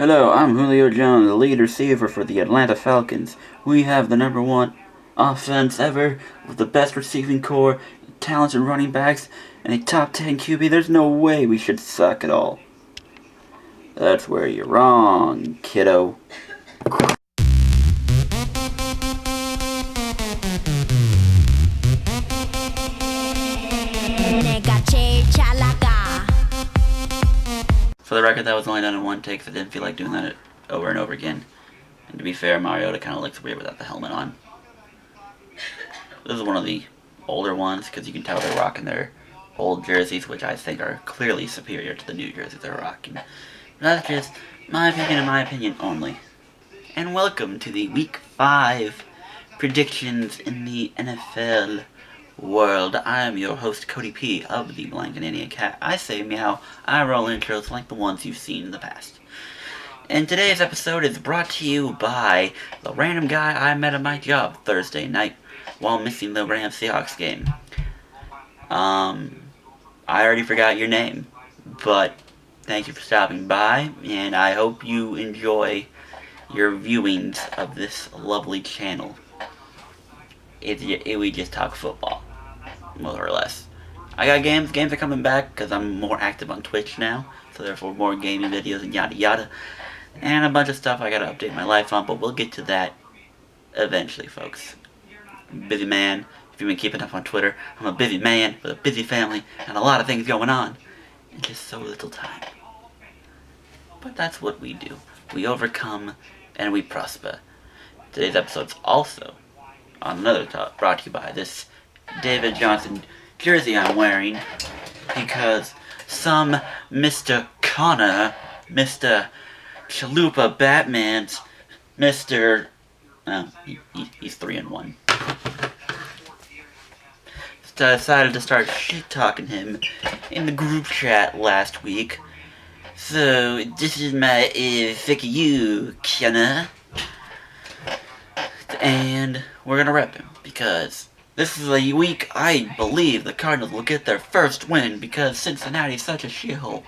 Hello, I'm Julio Jones, the lead receiver for the Atlanta Falcons. We have the number one offense ever, with the best receiving core, talented running backs, and a top 10 QB. There's no way we should suck at all. That's where you're wrong, kiddo. For the record, that was only done in one take, so I didn't feel like doing that over and over again. And to be fair, Mariota kind of looks weird without the helmet on. This is one of the older ones, because you can tell they're rocking their old jerseys, which I think are clearly superior to the new jerseys they're rocking. But that's just my opinion and my opinion only. And welcome to the Week 5 predictions in the NFL world. I am your host, Cody P. of the Blankenanian Cat. I say meow, I roll intros like the ones you've seen in the past. And today's episode is brought to you by the random guy I met at my job Thursday night while missing the Rams-Seahawks game. I already forgot your name, but thank you for stopping by, and I hope you enjoy your viewings of this lovely channel. We just talk football, more or less. I got games are coming back because I'm more active on Twitch now, so therefore more gaming videos and yada yada. And a bunch of stuff I gotta update my life on, but we'll get to that eventually, folks. I'm a busy man. If you've been keeping up on Twitter, I'm a busy man with a busy family and a lot of things going on, and just so little time. But that's what we do. We overcome and we prosper. Today's episode's also on another top, brought to you by this David Johnson jersey I'm wearing, because some Mr. Connor, Mr. Chalupa Batman's, Mr. He's 3-1. Decided to start shit-talking him in the group chat last week. So, this is my fuck you, Connor. And we're gonna rep him, because this is a week I believe the Cardinals will get their first win, because Cincinnati's such a shithole.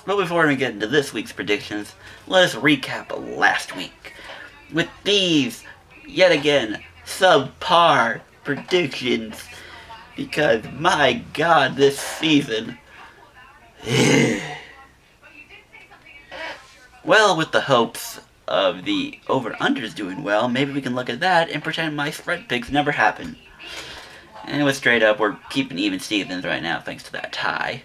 But before we get into this week's predictions, let us recap last week with these, yet again, subpar predictions, because my god, this season... Well, with the hopes of the over-unders doing well, maybe we can look at that and pretend my spread picks never happened. And with straight up, we're keeping even Stevens right now thanks to that tie.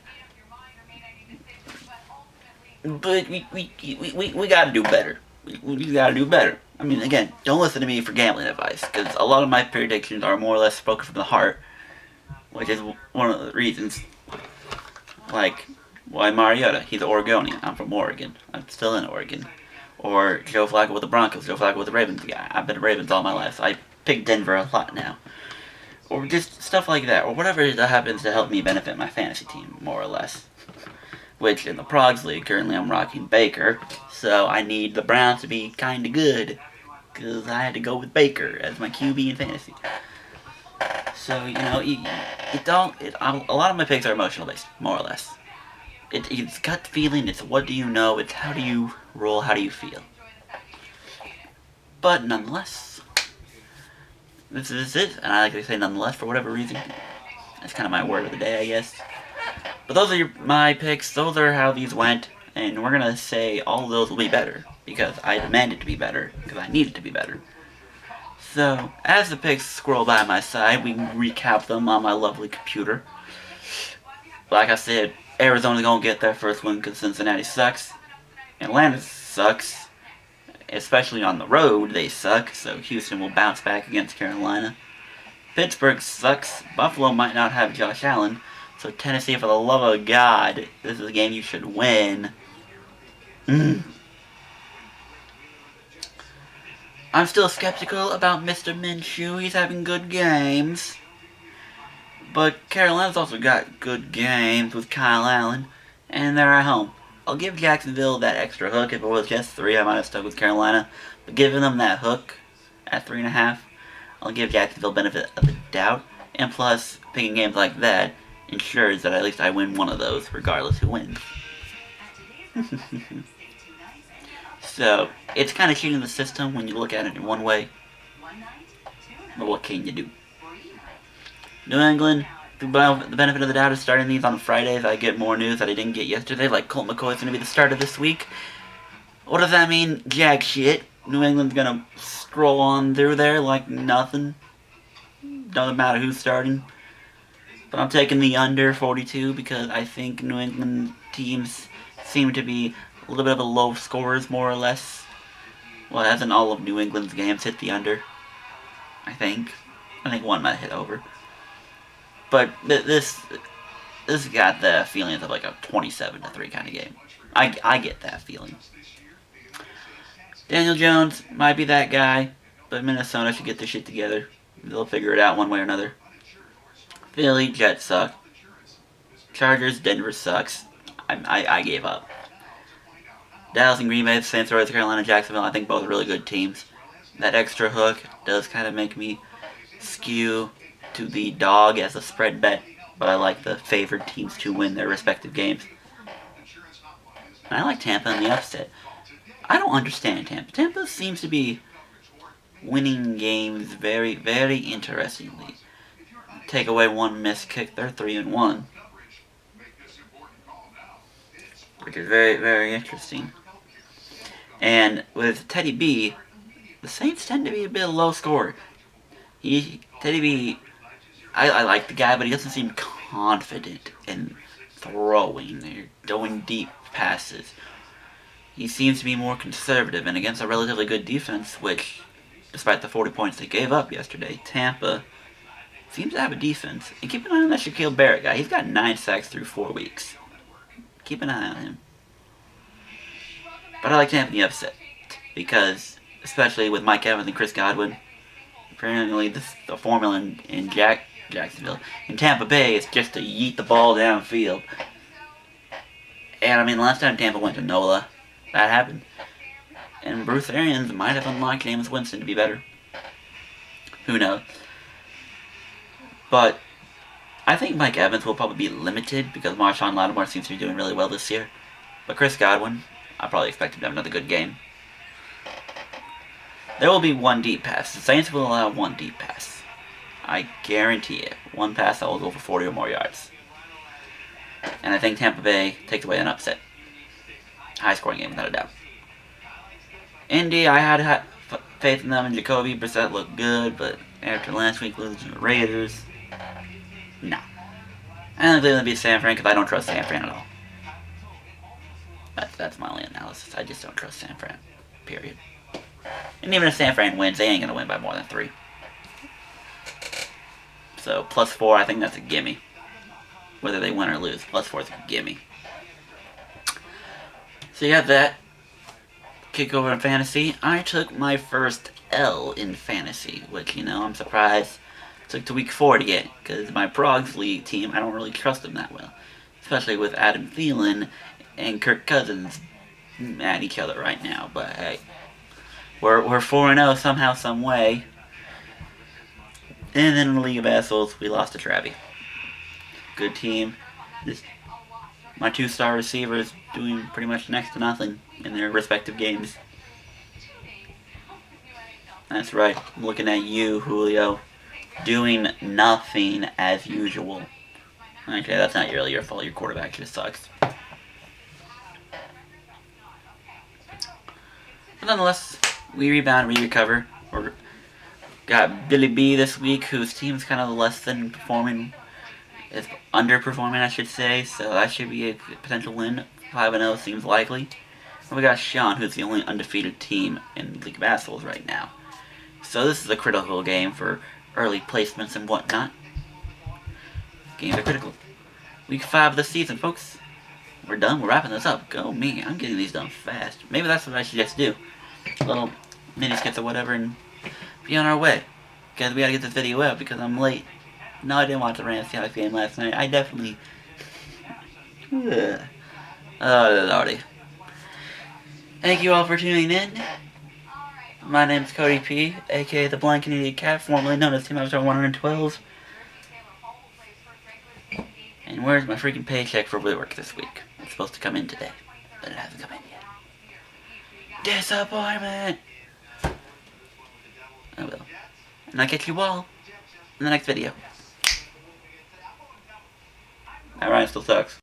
But we gotta do better. We gotta do better. I mean, again, don't listen to me for gambling advice, because a lot of my predictions are more or less spoken from the heart, which is one of the reasons. Like, why Mariota? He's Oregonian. I'm from Oregon. I'm still in Oregon. Or Joe Flacco with the Broncos, Joe Flacco with the Ravens guy. I've been Ravens all my life, so I pick Denver a lot now. Or just stuff like that, or whatever that happens to help me benefit my fantasy team, more or less. Which, in the Progs League, currently I'm rocking Baker, so I need the Browns to be kinda good, because I had to go with Baker as my QB in fantasy. So, you know, a lot of my picks are emotional based, more or less. It's gut feeling, it's what do you know, it's how do you roll, how do you feel. But nonetheless, this is it, and I like to say nonetheless for whatever reason. That's kind of my word of the day, I guess. But those are my picks, those are how these went, and we're gonna say all of those will be better, because I demand it to be better, because I need it to be better. So, as the picks scroll by my side, we can recap them on my lovely computer. Like I said, Arizona's gonna get their first win because Cincinnati sucks. Atlanta sucks. Especially on the road, they suck, so Houston will bounce back against Carolina. Pittsburgh sucks. Buffalo might not have Josh Allen. So Tennessee, for the love of God, this is a game you should win. I'm still skeptical about Mr. Minshew. He's having good games. But Carolina's also got good games with Kyle Allen, and they're at home. I'll give Jacksonville that extra hook. If it was just 3, I might have stuck with Carolina. But giving them that hook at 3.5, I'll give Jacksonville benefit of the doubt. And plus, picking games like that ensures that at least I win one of those, regardless who wins. So it's kind of cheating the system when you look at it in one way. But what can you do? New England, the benefit of the doubt is starting these on Fridays. I get more news that I didn't get yesterday, like Colt McCoy is going to be the starter this week. What does that mean? Jack shit. New England's going to scroll on through there like nothing. Doesn't matter who's starting. But I'm taking the under 42 because I think New England teams seem to be a little bit of a low scorers, more or less. Well, hasn't all of New England's games hit the under? I think one might hit over. But this got the feeling of like a 27-3 kind of game. I get that feeling. Daniel Jones might be that guy, but Minnesota should get their shit together. They'll figure it out one way or another. Philly, Jets suck. Chargers, Denver sucks. I gave up. Dallas and Green Bay, Saints, North Carolina, Jacksonville, I think both are really good teams. That extra hook does kind of make me skew to the dog as a spread bet, but I like the favored teams to win their respective games. And I like Tampa in the upset. I don't understand Tampa. Tampa seems to be winning games very, very interestingly. Take away one missed kick, they're 3-1. Which is very, very interesting. And with Teddy B, the Saints tend to be a bit low scorer. Teddy B, I like the guy, but he doesn't seem confident in throwing or going deep passes. He seems to be more conservative, and against a relatively good defense, which, despite the 40 points they gave up yesterday, Tampa seems to have a defense. And keep an eye on that Shaquille Barrett guy. He's got 9 sacks through 4 weeks. Keep an eye on him. But I like Tampa in the upset, because, especially with Mike Evans and Chris Godwin, apparently the formula in Jacksonville. In Tampa Bay, it's just to yeet the ball downfield. And I mean, last time Tampa went to NOLA, that happened. And Bruce Arians might have unlocked Jameis Winston to be better. Who knows? But I think Mike Evans will probably be limited because Marshawn Lattimore seems to be doing really well this year. But Chris Godwin, I probably expect him to have another good game. There will be one deep pass. The Saints will allow one deep pass. I guarantee it. One pass that will go for 40 or more yards. And I think Tampa Bay takes away an upset. High scoring game, without a doubt. Indy, I had faith in them, and Jacoby Brissett looked good, but after last week losing to the Raiders, no. I don't think they're going to beat San Fran because I don't trust San Fran at all. That's my only analysis. I just don't trust San Fran. Period. And even if San Fran wins, they ain't going to win by more than 3. So, +4, I think that's a gimme. Whether they win or lose, +4 is a gimme. So you have that. Kick over in fantasy. I took my first L in fantasy, which, I'm surprised it took to week 4 to get, because my Progs League team, I don't really trust them that well. Especially with Adam Thielen and Kirk Cousins at each other right now. But hey, we're 4-0 somehow, some way. And then in the League of Assholes, we lost to Travi. Good team. My 2-star receivers doing pretty much next to nothing in their respective games. That's right. I'm looking at you, Julio. Doing nothing as usual. Okay, that's not really your fault. Your quarterback just sucks. But nonetheless, we rebound, we recover. We got Billy B this week, whose team's kind of less than performing. It's underperforming, I should say, so that should be a potential win. 5-0 seems likely. And we got Sean, who's the only undefeated team in League of Assholes right now. So this is a critical game for early placements and whatnot. Games are critical. Week 5 of the season, folks. We're done. We're wrapping this up. Go me. I'm getting these done fast. Maybe that's what I should just do. Little mini skits or whatever and be on our way. Because we gotta get this video out because I'm late. No, I didn't watch the Rams Seahawks game last night. I definitely... Oh, lordy. Thank you all for tuning in. My name's Cody P, aka the Blind Canadian Cat, formerly known as Team Avatar 112. And where's my freaking paycheck for work this week? It's supposed to come in today, but it hasn't come in yet. Disappointment! I will. And I'll catch you all in the next video. That rhyme still sucks.